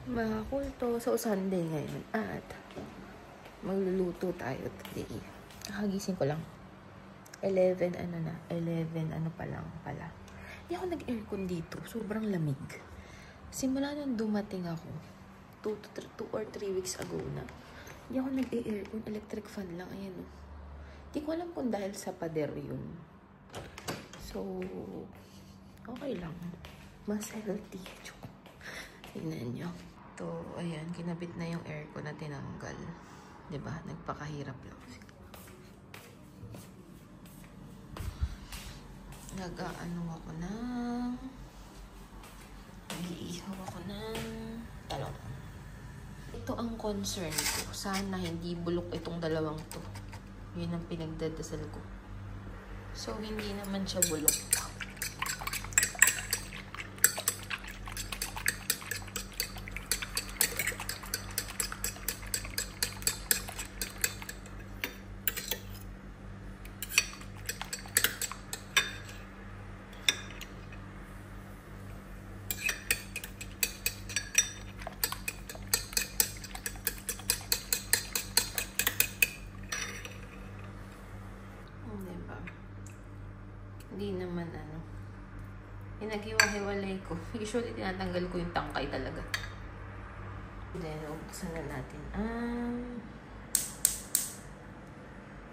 Mga kulto. So, Sunday ngayon. At magluluto tayo today. Kakagising ko lang. 11 ano pa lang pala. Hindi ako nag-aircon dito. Sobrang lamig. Simula nung dumating ako, 2 or 3 weeks ago na, hindi ako nag-aircon. Electric fan lang. Ayan o. Hindi ko alam kung dahil sa pader yun. So, okay lang. Mas healthy. Tingnan nyo. Ito, ayan, kinabit na yung aircon na tinanggal. Diba? Nagpakahirap lang. Nag-ano ako ng... Nag-iihaw ako ng talong. Ito ang concern ko. Sana hindi bulok itong dalawang to. Yun ang pinagdadasal ko. So, hindi naman siya bulok. Hindi naman pinaghiwa-hiwalay ko. Usually, tinatanggal ko yung tangkay talaga. Then, buksan na natin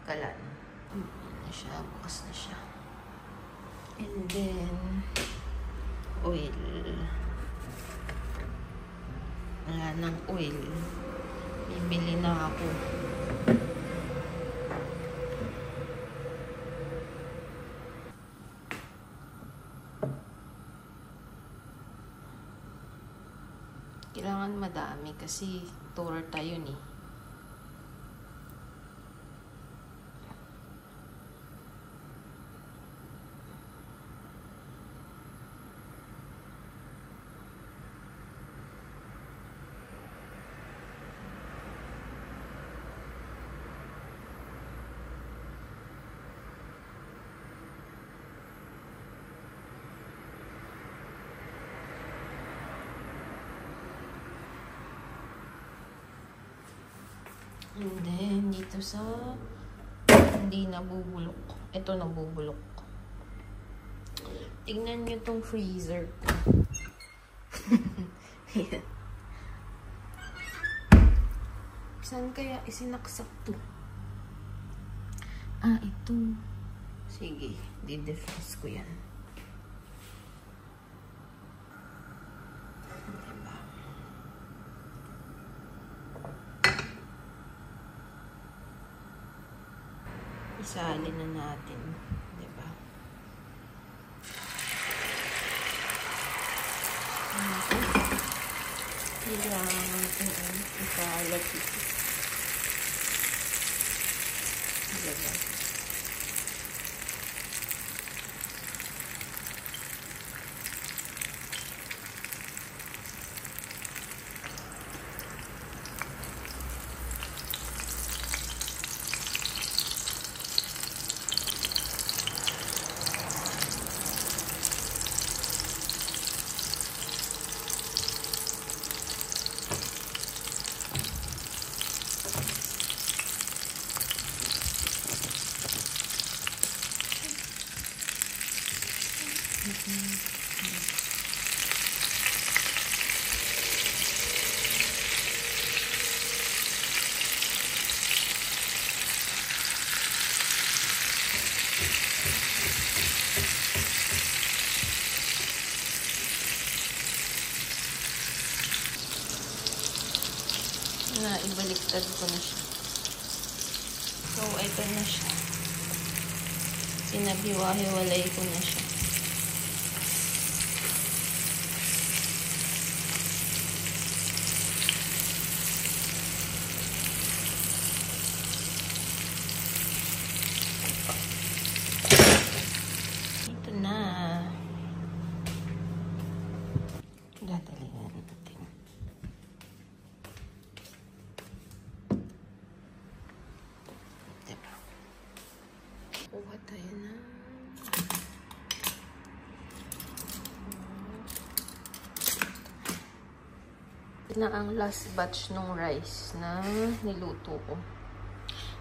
kalan. Yan na siya. Bukas na siya. And then, oil. Wala ng oil. Bibili na ako. Kailangan madami kasi tour tayo ni. And then, dito sa hindi nabubulok. Ito nabubulok. Tingnan nyo tong freezer ko. Yan. Saan kaya isinaksak to? Ito. Sige, di-defrost ko yan. Isalin na natin, diba? Kailangan natin isalat ito. Diba? Ibaliktad ko na siya. So, ito na siya. Sinabiwa-hiwalay ko na siya. Ito na. Dadalingan natin. Kuha tayo na na ang last batch ng rice na niluto ko.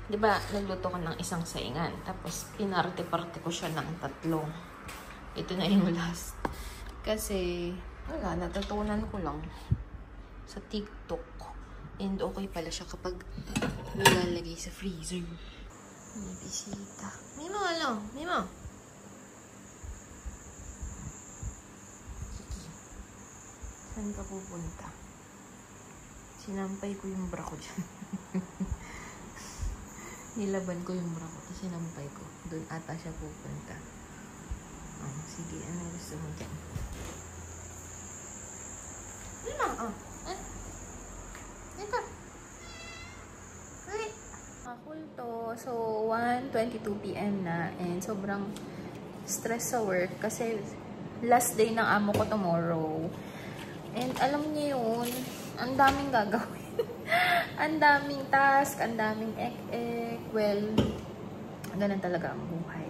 Diba, nagluto ko ng isang saingan. Tapos, inarte-parte ko siya ng 3. Ito na yung last. Kasi, wala, natutunan ko lang sa TikTok. And okay pala siya kapag nilalagay sa freezer. May bisita. Mimo, alo. Mimo. Saan ka pupunta? Sinampay ko yung bra ko dyan. Nilaban ko yung bra ko. Tapos sinampay ko. Doon ata siya pupunta. Oh, sige, ano gusto mo dyan? Lima, oh. Ito. Ay. Cool to. So, 1:22 PM na. And sobrang stress sa work. Kasi last day ng amo ko tomorrow. And alam niyo yun, ang daming gagawin. Ang daming task, ang daming ek-ek. Well, ganun talaga ang buhay.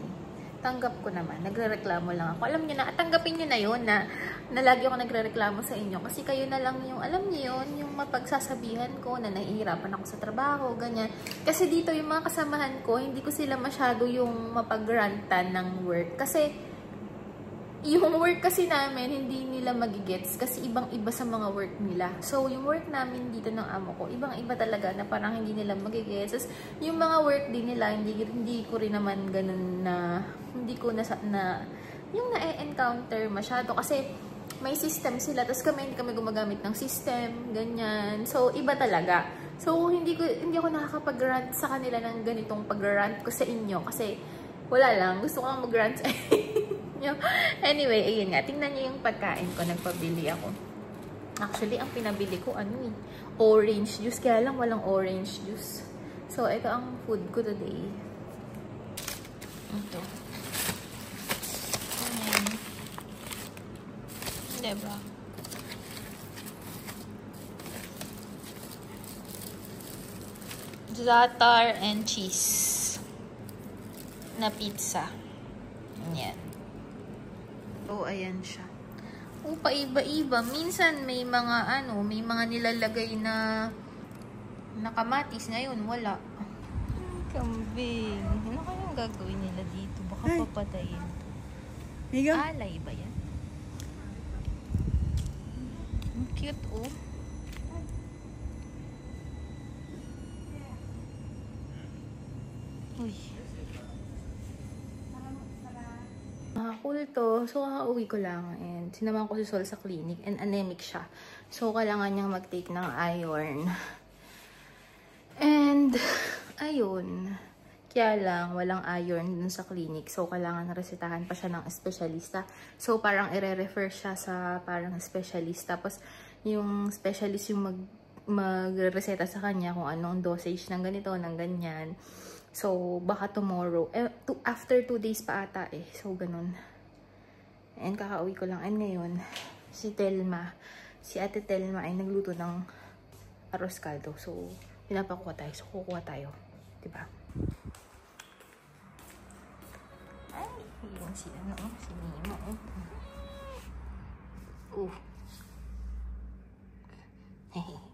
Tanggap ko naman. Nagre-reklamo lang ako. Alam niyo na, tanggapin niyo na yun na lagi ako nagre-reklamo sa inyo. Kasi kayo na lang yung, alam niyo yun, yung mapagsasabihan ko na nahihirapan ako sa trabaho, ganyan. Kasi dito yung mga kasamahan ko, hindi ko sila masyado yung mapag-grantan ng work. Kasi yung work kasi namin, hindi nila magigets kasi ibang-iba sa mga work nila. So, yung work namin dito ng amo ko, ibang-iba talaga na parang hindi nila magigets. Tapos, yung mga work din nila, hindi ko rin naman ganun na, hindi ko yung na-encounter masyado. Kasi, may system sila. Tapos kami, hindi kami gumagamit ng system, ganyan. So, iba talaga. So, hindi ako nakakapag-rant sa kanila ng ganitong pag-rant ko sa inyo. Kasi, wala lang. Gusto ko lang mag-rant sa inyo. Anyway, ayun nga. Tingnan niyo yung pagkain ko. Nagpabili ako. Actually, ang pinabili ko, orange juice. Kaya lang walang orange juice. So, ito ang food ko today. Ito. Diba? Za'atar and cheese na pizza. Yan. Oh, ayan siya. Oh, paiba-iba. Minsan may mga may mga nilalagay na kamatis. Ngayon, wala. Kambing. Ano kayang gagawin nila dito? Baka papatayin. Alay ba yan? Ang cute, oh. Uy. Cool to. So, kakauwi ko lang. And sinamahan ko si Sol sa clinic. And anemic siya. So, kailangan niyang mag-take ng iron. And, ayun. Kaya lang, walang iron dun sa clinic. So, kailangan resetahan pa siya ng espesyalista. So, parang i-refer siya sa parang specialist. Tapos, yung specialist yung mag-reseta sa kanya kung anong dosage ng ganito, ng ganyan. So, baka tomorrow. After 2 days pa ata eh. So, ganun. And kakauwi ko lang. And ngayon, si Ate Telma ay nagluto ng arroz caldo. So, pinapakuha tayo. So, kukuha tayo. Diba? Ay, yung si Nemo. Hehe.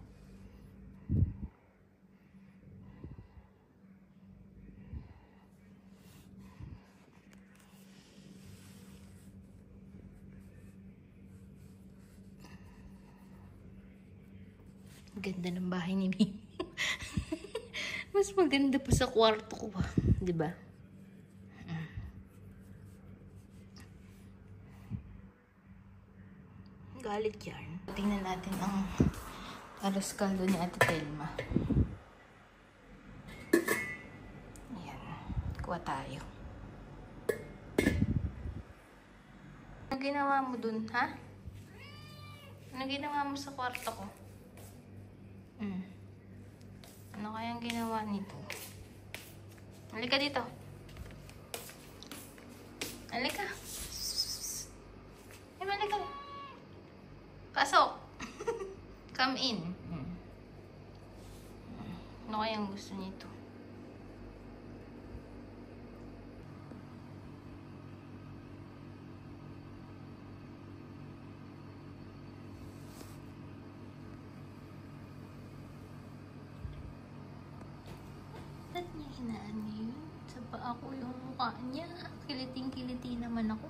Ganda ng bahay ni Mimo. Mas maganda pa sa kwarto ko ba? Diba? Galit yan. Tingnan natin ang arroz caldo ni Ate Telma. Ayan. Kuha tayo. Ano ginawa mo dun, ha? Ano ginawa mo sa kwarto ko? Ano kayang ginawa nito? Halika dito. Halika. Halika. Pasok. Come in. Ano kayang gusto nito? na ano yun? Sa pa ako yung mukha niya. Kiliting-kiliti naman ako.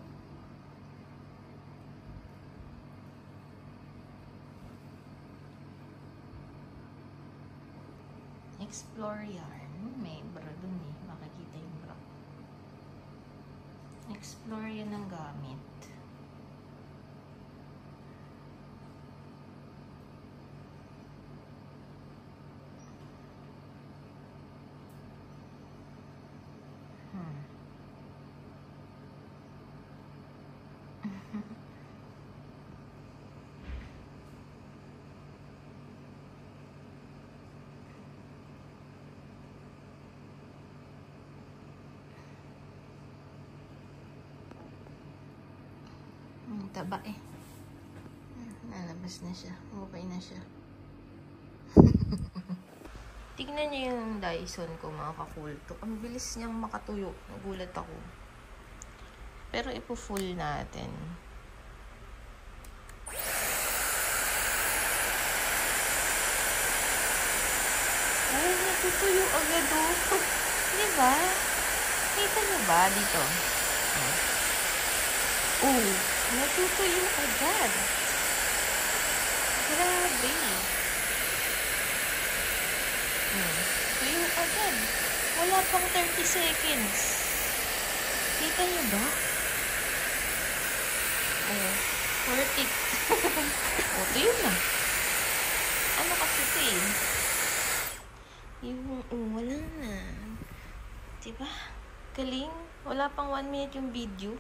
Explore yarn. May bra dun eh. Makikita yung bra. Explore yan ng gamit. Taba eh. Lalabas na siya. Okay na siya. Tignan niyo yung Dyson ko, mga kakulto. Ang bilis niyang makatuyo. Nagulat ako. Pero ipo-full natin. Ay, natutuyo agad oh. Diba? Kita niyo ba dito? Oh, natutuyo agad. Grabe. Tuyo agad. Wala pang 30 seconds. Kita niyo ba? Oh, worth it. Oh, tuyo na. Ano kasi ito eh? Yung, wala na. Diba? Galing. Wala pang 1 minute yung video.